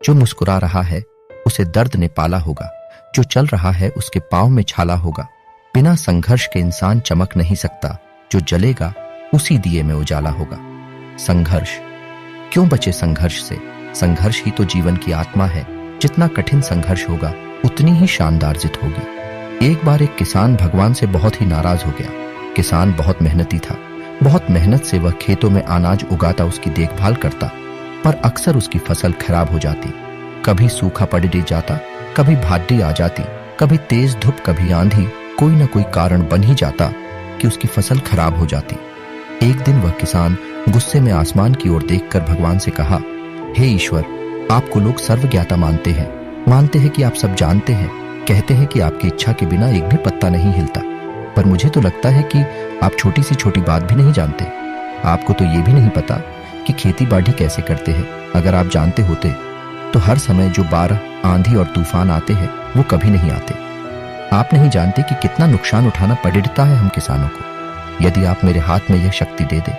जो मुस्कुरा रहा है उसे दर्द ने पाला होगा, जो चल रहा है उसके पांव में छाला होगा। बिना संघर्ष के इंसान चमक नहीं सकता, जो जलेगा उसी दिए में उजाला होगा। संघर्ष क्यों बचे संघर्ष से? संघर्ष ही तो जीवन की आत्मा है। जितना कठिन संघर्ष होगा उतनी ही शानदार जीत होगी। एक बार एक किसान भगवान से बहुत ही नाराज हो गया। किसान बहुत मेहनती था। बहुत मेहनत से वह खेतों में अनाज उगाता, उसकी देखभाल करता, पर अक्सर उसकी फसल खराब हो जाती। कभी सूखा पड़ जाता, कभी भाटी आ जाती, कभी तेज धूप, कभी आंधी। कोई न कोई कारण बन ही जाता कि उसकी फसल खराब हो जाती। एक दिन वह किसान गुस्से में आसमान की ओर देखकर भगवान से कहा, हे ईश्वर, आपको लोग सर्वज्ञाता मानते हैं कि आप सब जानते हैं, कहते हैं कि आपकी इच्छा के बिना एक भी पत्ता नहीं हिलता, पर मुझे तो लगता है कि आप छोटी सी छोटी बात भी नहीं जानते। आपको तो ये भी नहीं पता कि खेती बाड़ी कैसे करते हैं। अगर आप जानते होते तो हर समय जो बाढ़, आंधी और तूफान आते हैं वो कभी नहीं आते। आप नहीं जानते कि कितना नुकसान उठाना पड़ता है हम किसानों को। यदि आप मेरे हाथ में यह शक्ति दे दे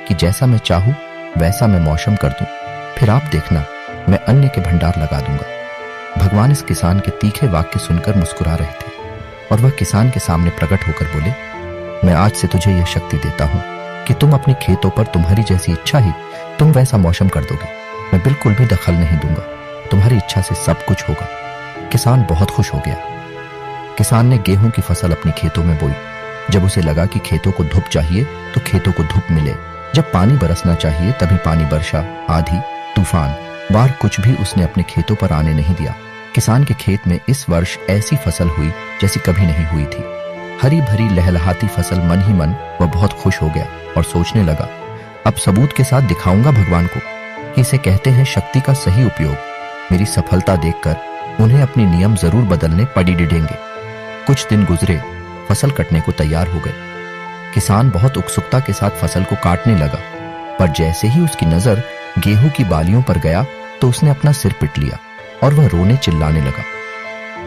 कि जैसा मैं चाहूं वैसा मैं मौसम कर दूं, फिर आप देखना मैं अन्न के भंडार लगा दूंगा। भगवान इस किसान के तीखे वाक्य सुनकर मुस्कुरा रहे थे और वह किसान के सामने प्रकट होकर बोले, मैं आज से तुझे यह शक्ति देता हूं कि तुम अपने खेतों पर तुम्हारी जैसी इच्छा ही तुम वैसा मौसम कर दोगे। मैं बिल्कुल भी दखल नहीं दूंगा, तुम्हारी इच्छा से सब कुछ होगा। किसान बहुत खुश हो गया। किसान ने गेहूं की फसल अपने खेतों में बोई। जब उसे लगा कि खेतों को धूप चाहिए तो खेतों को धूप मिले, जब पानी बरसना चाहिए तभी पानी बरसा। आंधी, तूफान, बाढ़ कुछ भी उसने अपने खेतों पर आने नहीं दिया। किसान के खेत में इस वर्ष ऐसी फसल हुई जैसी कभी नहीं हुई थी। हरी भरी लहलहाती फसल। मन ही मन वह बहुत खुश हो गया और सोचने लगा, अब सबूत के साथ दिखाऊंगा भगवान को कि इसे कहते हैं शक्ति का सही उपयोग। मेरी सफलता देखकर उन्हें अपने नियम जरूर बदलने पड़ेंगे। कुछ दिन गुजरे, फसल कटने को तैयार हो गए। किसान बहुत उत्सुकता के साथ फसल को काटने लगा, पर जैसे ही उसकी नजर गेहूं की बालियों पर गया तो उसने अपना सिर पीट लिया और वह रोने चिल्लाने लगा।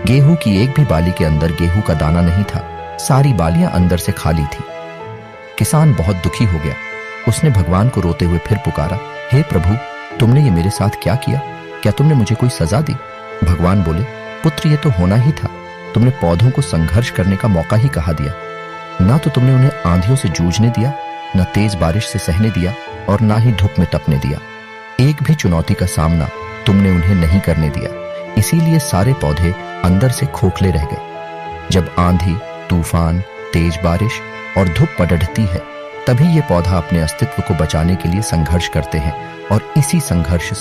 गेहूं की एक भी बाली के अंदर गेहूं का दाना नहीं था, सारी बालियां अंदर से खाली थी। किसान बहुत दुखी हो गया। उसने भगवान को रोते हुए फिर पुकारा, हे प्रभु, तुमने ये मेरे साथ क्या किया? क्या तुमने मुझे कोई सजा दी? भगवान बोले, पुत्र, ये तो होना ही था। तुमने पौधों को संघर्ष करने का मौका ही कहा दिया। ना तो तुमने उन्हें आंधियों से जूझने दिया, न तेज बारिश से सहने दिया और ना ही धूप में तपने दिया। एक भी चुनौती का सामना तुमने उन्हें नहीं करने दिया। इसीलिए सारे पौधे अंदर से खोखले रह गए। जब आंधी, तूफान, तेज बारिश और धूप पड़ती है तभी ये पौधा अपने अस्तित्व को बचाने के लिए संघर्ष करते हैं और इसी संघर्ष